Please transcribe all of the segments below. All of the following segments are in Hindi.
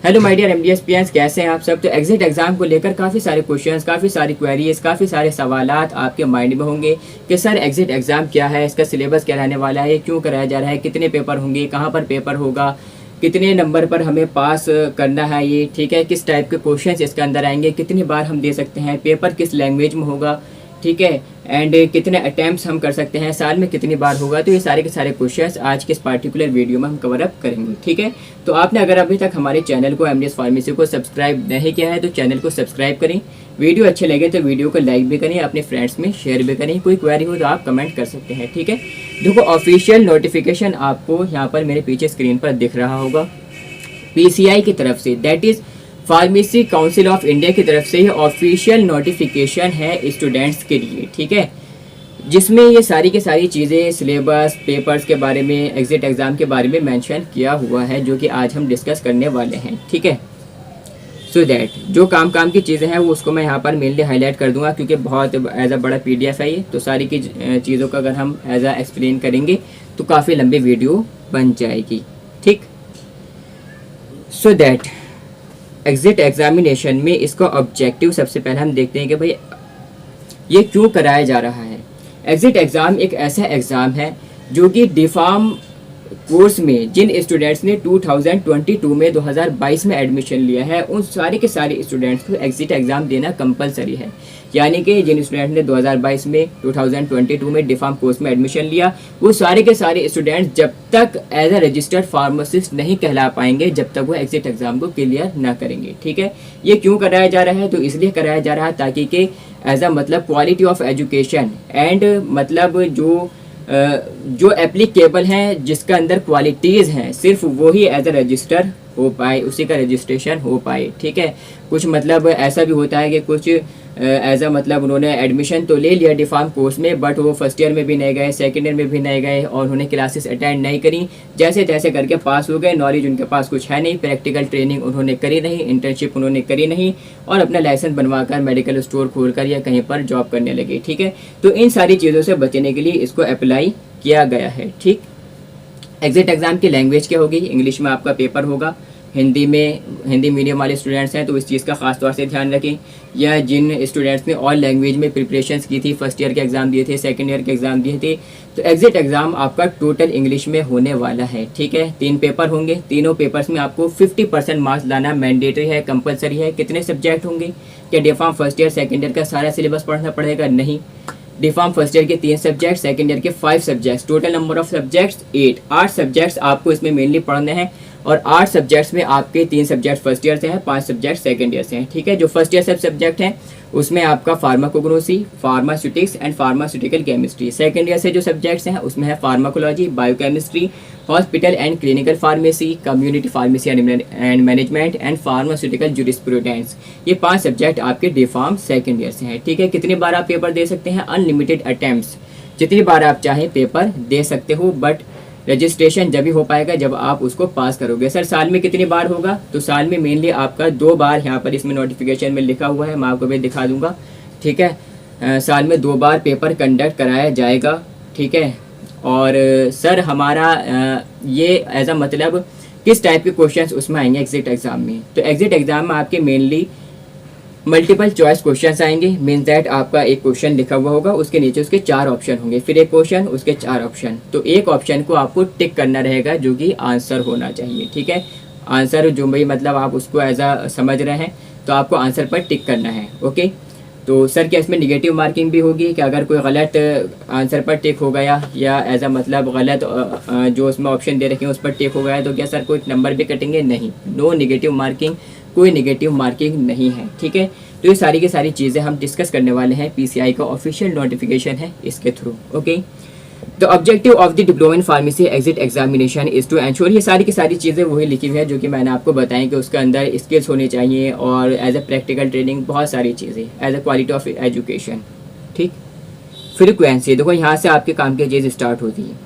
हेलो माय डियर एमडीएस पियंस, कैसे हैं आप सब। तो एग्जिट एग्जाम को लेकर काफ़ी सारे क्वेश्चंस, काफ़ी सारी क्वेरीज, काफ़ी सारे सवालात आपके माइंड में होंगे कि सर एग्जिट एग्जाम क्या है, इसका सिलेबस क्या रहने वाला है, क्यों कराया जा रहा है, कितने पेपर होंगे, कहाँ पर पेपर होगा, कितने नंबर पर हमें पास करना है ये, ठीक है, किस टाइप के क्वेश्चंस इसके अंदर आएंगे, कितनी बार हम दे सकते हैं, पेपर किस लैंग्वेज में होगा, ठीक है, एंड कितने अटैम्प्ट्स हम कर सकते हैं, साल में कितनी बार होगा। तो ये सारे के सारे क्वेश्चंस आज के इस पार्टिकुलर वीडियो में हम कवर अप करेंगे, ठीक है। तो आपने अगर अभी तक हमारे चैनल को एमडीएस फार्मेसी को सब्सक्राइब नहीं किया है तो चैनल को सब्सक्राइब करें, वीडियो अच्छे लगे तो वीडियो को लाइक भी करें, अपने फ्रेंड्स में शेयर भी करें, कोई क्वेरी हो तो आप कमेंट कर सकते हैं, ठीक है। देखो, ऑफिशियल नोटिफिकेशन आपको यहाँ पर मेरे पीछे स्क्रीन पर दिख रहा होगा, पीसीआई की तरफ से, that is pharmacy council of India की तरफ से ये ऑफिशियल नोटिफिकेशन है स्टूडेंट्स के लिए, ठीक है, जिसमें ये सारी की सारी चीज़ें, सिलेबस, पेपर्स के बारे में, एग्जिट एग्ज़ाम के बारे में मेंशन किया हुआ है, जो कि आज हम डिस्कस करने वाले हैं, ठीक है। सो दैट जो काम की चीज़ें हैं वो उसको मैं यहाँ पर मेनली हाईलाइट कर दूंगा, क्योंकि बहुत एज अ बड़ा पीडीएफ है ये, तो सारी की चीज़ों का अगर हम एज अ एक्सप्लेन करेंगे तो काफ़ी लंबी वीडियो बन जाएगी, ठीक। सो दैट एग्जिट एग्जामिनेशन में इसका ऑब्जेक्टिव सबसे पहले हम देखते हैं कि भाई ये क्यों कराया जा रहा है। एग्जिट एग्ज़ाम एक ऐसा एग्ज़ाम है जो कि डिफार्म कोर्स में जिन स्टूडेंट्स ने 2022 में 2022 में एडमिशन लिया है उन सारे के सारे स्टूडेंट्स को एग्जिट एग्ज़ाम देना कंपलसरी है। यानी कि जिन स्टूडेंट ने 2022 में 2022 में डिफार्म कोर्स में एडमिशन लिया वो सारे के सारे स्टूडेंट्स जब तक एज अ रजिस्टर्ड फार्मासिस्ट नहीं कहला पाएंगे जब तक वो एग्जिट एग्ज़ाम को क्लियर ना करेंगे, ठीक है। ये क्यों कराया जा रहा है, तो इसलिए कराया जा रहा है ताकि कि एज अ मतलब क्वालिटी ऑफ एजुकेशन एंड मतलब जो एप्लीकेबल हैं, जिसका अंदर क्वालिटीज़ हैं, सिर्फ वो ही एज अ रजिस्टर हो पाए, उसी का रजिस्ट्रेशन हो पाए, ठीक है। कुछ मतलब ऐसा भी होता है कि कुछ एज अ मतलब उन्होंने एडमिशन तो ले लिया डिफार्म कोर्स में, बट वो फर्स्ट ईयर में भी नहीं गए, सेकेंड ईयर में भी नहीं गए और उन्होंने क्लासेस अटेंड नहीं करी, जैसे तैसे करके पास हो गए, नॉलेज उनके पास कुछ है नहीं, प्रैक्टिकल ट्रेनिंग उन्होंने करी नहीं, इंटर्नशिप उन्होंने करी नहीं और अपना लाइसेंस बनवाकर मेडिकल स्टोर खोलकर या कहीं पर जॉब करने लगे, ठीक है। तो इन सारी चीज़ों से बचने के लिए इसको अप्लाई किया गया है, ठीक। एग्जिट एग्ज़ाम की लैंग्वेज क्या होगी, इंग्लिश में आपका पेपर होगा, हिंदी मीडियम वाले स्टूडेंट्स हैं तो इस चीज़ का ख़ास तौर से ध्यान रखें, या जिन स्टूडेंट्स ने और लैंग्वेज में प्रिपरेशंस की थी, फर्स्ट ईयर के एग्ज़ाम दिए थे, सेकंड ईयर के एग्ज़ाम दिए थे, तो एग्जिट एग्ज़ाम आपका टोटल इंग्लिश में होने वाला है, ठीक है। 3 पेपर होंगे, तीनों पेपर्स में आपको 50% मार्क्स लाना मैंडेटरी है, कंपलसरी है। कितने सब्जेक्ट होंगे, क्या डिफार्म फर्स्ट ईयर सेकेंड ईयर का सारा सिलेबस पढ़ना पड़ेगा, नहीं। डिफार्म फर्स्ट ईयर के 3 सब्जेक्ट, सेकेंड ईयर के 5 subjects, total number of subjects 8 subjects आपको इसमें मेनली पढ़ने हैं और 8 सब्जेक्ट्स में आपके 3 सब्जेक्ट फर्स्ट ईयर से हैं, 5 सब्जेक्ट सेकेंड ईयर से हैं, ठीक है। जो फर्स्ट ईयर सब्जेक्ट हैं उसमें आपका pharmacognosy, pharmaceutics and pharmaceutical chemistry. Second year से जो सब्जेक्ट्स हैं उसमें है pharmacology, biochemistry, hospital and clinical pharmacy, community pharmacy and management and pharmaceutical jurisprudence. ये 5 सब्जेक्ट आपके डिफार्म सेकेंड ईयर से हैं, ठीक है। कितनी बार आप पेपर दे सकते हैं, अनलिमिटेड अटैम्प्ट्स, जितनी बार आप चाहें पेपर दे सकते हो, बट रजिस्ट्रेशन जब भी हो पाएगा जब आप उसको पास करोगे। सर साल में कितनी बार होगा, तो साल में मेनली आपका 2 बार, यहाँ पर इसमें नोटिफिकेशन में लिखा हुआ है, मैं आपको भी दिखा दूंगा, ठीक है। साल में 2 बार पेपर कंडक्ट कराया जाएगा, ठीक है। और सर हमारा ये एज अ मतलब किस टाइप के क्वेश्चंस उसमें आएंगे एग्जिट एग्ज़ाम में, तो एग्जिट एग्ज़ाम में आपके मेनली मल्टीपल चॉइस क्वेश्चंस आएंगे। मीन्स दैट आपका एक क्वेश्चन लिखा हुआ होगा, उसके नीचे उसके 4 ऑप्शन होंगे, फिर एक क्वेश्चन, उसके 4 ऑप्शन, तो एक ऑप्शन को आपको टिक करना रहेगा जो कि आंसर होना चाहिए, ठीक है। आंसर जो भाई मतलब आप उसको एज अ समझ रहे हैं तो आपको आंसर पर टिक करना है, ओके। तो सर क्या इसमें निगेटिव मार्किंग भी होगी कि अगर कोई गलत आंसर पर टिक हो गया या एज अ मतलब गलत जो उसमें ऑप्शन दे रखे हैं उस पर टिक हो गया तो क्या सर कोई नंबर भी कटेंगे, नहीं, नो निगेटिव मार्किंग, कोई नेगेटिव मार्किंग नहीं है, ठीक है। तो ये सारी की सारी चीज़ें हम डिस्कस करने वाले हैं, पीसीआई का ऑफिशियल नोटिफिकेशन है इसके through, okay. The objective of the diploma in pharmacy exit examination is to ensure, ये सारी की सारी चीज़ें वही लिखी हुई है जो कि मैंने आपको बताई कि उसके अंदर स्किल्स होने चाहिए और एज अ प्रैक्टिकल ट्रेनिंग, बहुत सारी चीज़ें, as a quality of education, ठीक। फ्रीक्वेंसी, देखो यहाँ से आपके काम की चीज़ स्टार्ट होती है,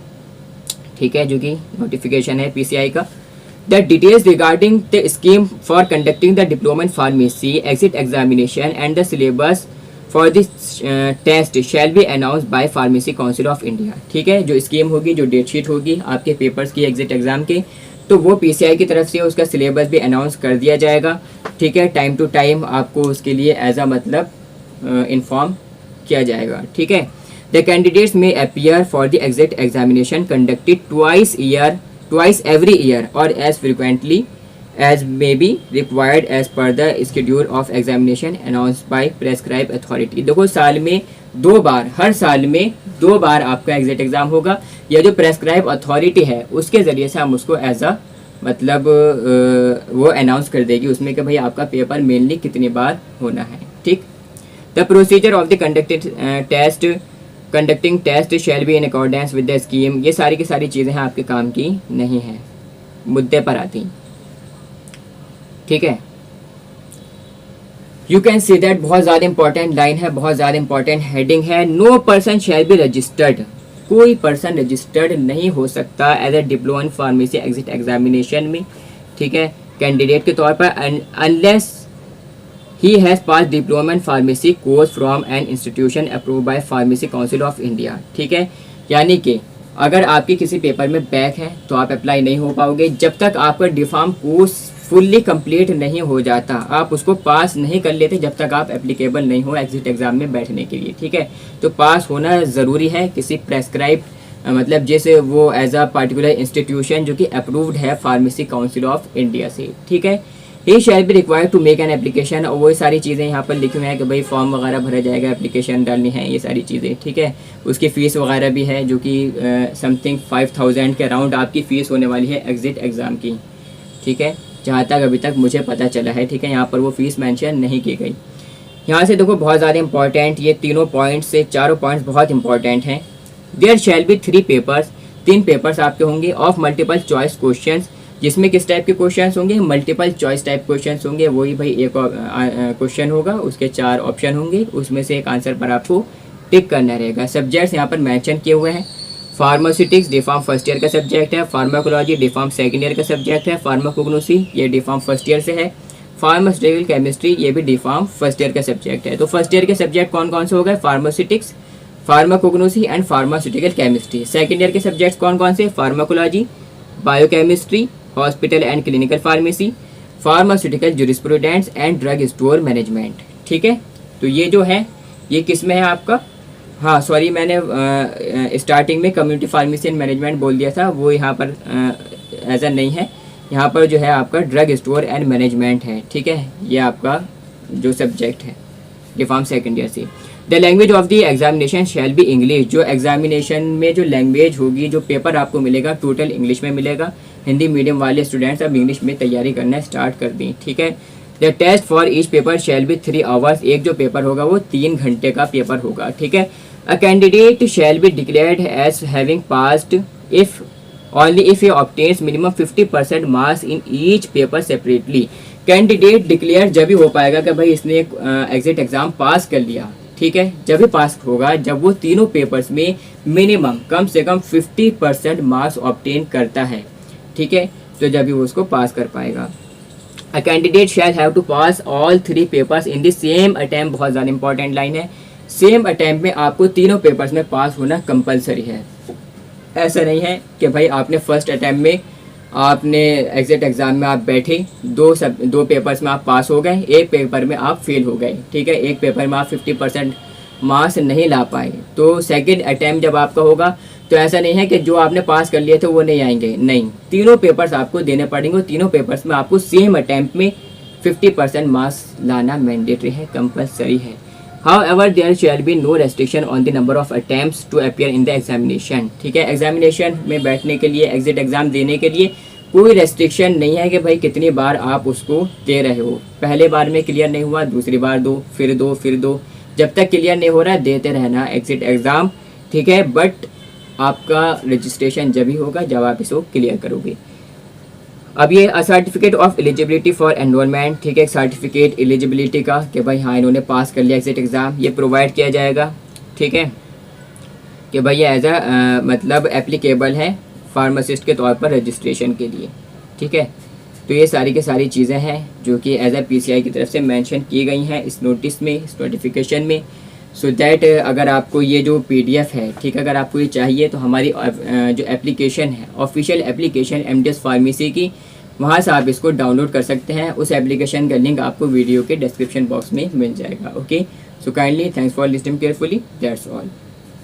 ठीक है, जो कि नोटिफिकेशन है पीसीआई का। The details regarding the scheme for conducting the diploma in pharmacy exit examination and the syllabus for this test shall be announced by Pharmacy Council of India, ठीक है। जो स्कीम होगी, जो डेट शीट होगी आपके पेपर्स की एग्जिट एग्ज़ाम के, तो वो PCI की तरफ से उसका सिलेबस भी अनाउंस कर दिया जाएगा, ठीक है। टाइम टू टाइम आपको उसके लिए एज अ मतलब इन्फॉर्म किया जाएगा, ठीक है। द कैंडिडेट्स में appear for the exit examination conducted twice every year और as frequently as may be required as per the schedule of examination announced by prescribed authority। देखो साल में 2 बार, हर साल में 2 बार आपका एग्जिट एग्ज़ाम होगा। या जो प्रेस्क्राइब अथॉरिटी है उसके ज़रिए से हम उसको एज अ मतलब वो अनाउंस कर देगी उसमें कि भाई आपका पेपर मेनली कितनी बार होना है, ठीक। The procedure of the conducting test shall be in accordance with the scheme. ये सारी की सारी चीज़ें हैं आपके काम की नहीं हैं, मुद्दे पर आती, ठीक है। यू कैन सी दैट बहुत ज़्यादा इंपॉर्टेंट लाइन है, बहुत ज़्यादा इंपॉर्टेंट हेडिंग है। No person shall be registered, कोई पर्सन रजिस्टर्ड नहीं हो सकता as a diploma in pharmacy exit examination में, ठीक है, कैंडिडेट के तौर पर, unless he has pass diploma in pharmacy course from an institution approve by pharmacy council of India, ठीक है। यानी कि अगर आपके किसी पेपर में बैक है तो आप अप्लाई नहीं हो पाओगे जब तक आपका डिफार्म कोर्स फुल्ली कंप्लीट नहीं हो जाता, आप उसको पास नहीं कर लेते जब तक आप एप्लीकेबल नहीं हो एग्जिट एग्ज़ाम में बैठने के लिए, ठीक है। तो पास होना ज़रूरी है किसी प्रेस्क्राइब मतलब जैसे वो एज अ पार्टिकुलर इंस्टीट्यूशन जो कि अप्रूव्ड है फार्मेसी काउंसिल ऑफ इंडिया से, ठीक है। He shall be required to make an application, और वही सारी चीज़ें यहाँ पर लिखी हुई हैं कि भाई फॉर्म वगैरह भरा जाएगा, एप्लीकेशन डालनी है, ये सारी चीज़ें, ठीक है। उसकी फ़ीस वगैरह भी है जो कि समथिंग 5000 के अराउंड आपकी फ़ीस होने वाली है एग्जिट एग्ज़ाम की, ठीक है, जहाँ तक अभी तक मुझे पता चला है, ठीक है। यहाँ पर वो फ़ीस मेंशन नहीं की गई। यहाँ से देखो बहुत ज़्यादा इंपॉर्टेंट ये तीनों पॉइंट्स से चारों पॉइंट्स बहुत इंपॉर्टेंट हैं। There shall be 3 papers, 3 papers आपके होंगे ऑफ मल्टीपल चॉइस क्वेश्चंस, जिसमें किस टाइप के क्वेश्चंस होंगे, मल्टीपल चॉइस टाइप क्वेश्चंस होंगे। वही भाई एक क्वेश्चन होगा, उसके 4 ऑप्शन होंगे, उसमें से एक आंसर पर आपको टिक करना रहेगा। सब्जेक्ट्स यहाँ पर मेंशन किए हुए हैं। फार्मास्यूटिक्स डिफार्म फर्स्ट ईयर का सब्जेक्ट है, फार्माकोलॉजी डिफार्म सेकंड ईयर का सब्जेक्ट है, फार्माकोग्नोसी ये डिफार्म फर्स्ट ईयर से है, फार्मास्यूटिकल केमिस्ट्री ये भी डिफार्म फर्स्ट ईयर का सब्जेक्ट है। तो फर्स्ट ईयर के सब्जेक्ट कौन कौन से हो गए, pharmaceutics, pharmacognosy and pharmaceutical chemistry. Second year के सब्जेक्ट्स कौन कौन से, pharmacology, biochemistry, hospital and clinical pharmacy, pharmaceutical jurisprudence and drug store management, ठीक है। तो ये जो है ये किस में है आपका, हाँ सॉरी मैंने स्टार्टिंग में कम्युनिटी फार्मेसी एंड मैनेजमेंट बोल दिया था, वो यहाँ पर ऐसा नहीं है। यहाँ पर जो है आपका ड्रग स्टोर एंड मैनेजमेंट है, ठीक है, ये आपका जो सब्जेक्ट है डिफार्म सेकेंड ईयर से। The language of the examination shall be English, जो एग्जामिनेशन में जो लैंग्वेज होगी, जो पेपर आपको मिलेगा टोटल इंग्लिश में मिलेगा। हिंदी मीडियम वाले स्टूडेंट्स अब इंग्लिश में तैयारी करना स्टार्ट कर दी, ठीक है। The test for each paper shall be 3 hours, एक जो पेपर होगा वो 3 घंटे का पेपर होगा, ठीक है। A candidate shall be declared as having passed if only if he obtains minimum 50% marks in each paper separately. Candidate declare जब भी हो पाएगा कि भाई इसने एग्जिट एग्जाम पास कर लिया, ठीक है, जब भी पास होगा जब वो तीनों पेपर्स में मिनिमम कम से कम 50% मार्क्स ऑब्टेन करता है, ठीक है, तो जब भी वो उसको पास कर पाएगा। A candidate shall have to pass all 3 papers in the same attempt, बहुत ज़्यादा इंपॉर्टेंट लाइन है, सेम अटैम्प्ट में आपको तीनों पेपर्स में पास होना कंपलसरी है। ऐसा नहीं है कि भाई आपने फर्स्ट अटैम्प्ट में आपने एग्जिट एग्ज़ाम में आप बैठे, दो पेपर्स में आप पास हो गए, एक पेपर में आप फेल हो गए, ठीक है, एक पेपर में आप 50% मार्क्स नहीं ला पाए, तो सेकंड अटैम्प्ट जब आपका होगा तो ऐसा नहीं है कि जो आपने पास कर लिए थे वो नहीं आएंगे, नहीं, तीनों पेपर्स आपको देने पड़ेंगे, तीनों पेपर्स में आपको सेम अटैम्प्ट में 50% मार्क्स लाना मैंडेटरी है, कंपलसरी है। However, there shall be no restriction on the number of attempts to appear in the examination, ठीक है। एग्जामिनेशन में बैठने के लिए, एग्जिट एग्ज़ाम देने के लिए कोई रेस्ट्रिक्शन नहीं है कि भाई कितनी बार आप उसको दे रहे हो। पहले बार में क्लियर नहीं हुआ, दूसरी बार दो, फिर दो, जब तक क्लियर नहीं हो रहा देते रहना एग्जिट एग्ज़ाम, ठीक है। बट आपका रजिस्ट्रेशन जब ही होगा जब आप इसको क्लियर करोगे। अब ये certificate of eligibility for enrolment, ठीक है, सर्टिफिकेट एलिजिबिलिटी का कि भाई हाँ इन्होंने पास कर लिया एग्जिट एग्ज़ाम, ये प्रोवाइड किया जाएगा, ठीक है, कि भाई ये एज अ मतलब एप्लीकेबल है फार्मासिस्ट के तौर पर रजिस्ट्रेशन के लिए, ठीक है। तो ये सारी की सारी चीज़ें हैं जो कि एज अ PCI की तरफ से मेंशन की गई हैं इस नोटिस में, इस नोटिफिकेशन में। सो दैट अगर आपको ये जो PDF है, ठीक है, अगर आपको ये चाहिए तो हमारी जो एप्लीकेशन है, ऑफिशियल एप्लीकेशन MDS फार्मेसी की, वहाँ से आप इसको डाउनलोड कर सकते हैं। उस एप्लीकेशन का लिंक आपको वीडियो के डिस्क्रिप्शन बॉक्स में मिल जाएगा। Okay, so kindly thanks for listening carefully, that's all.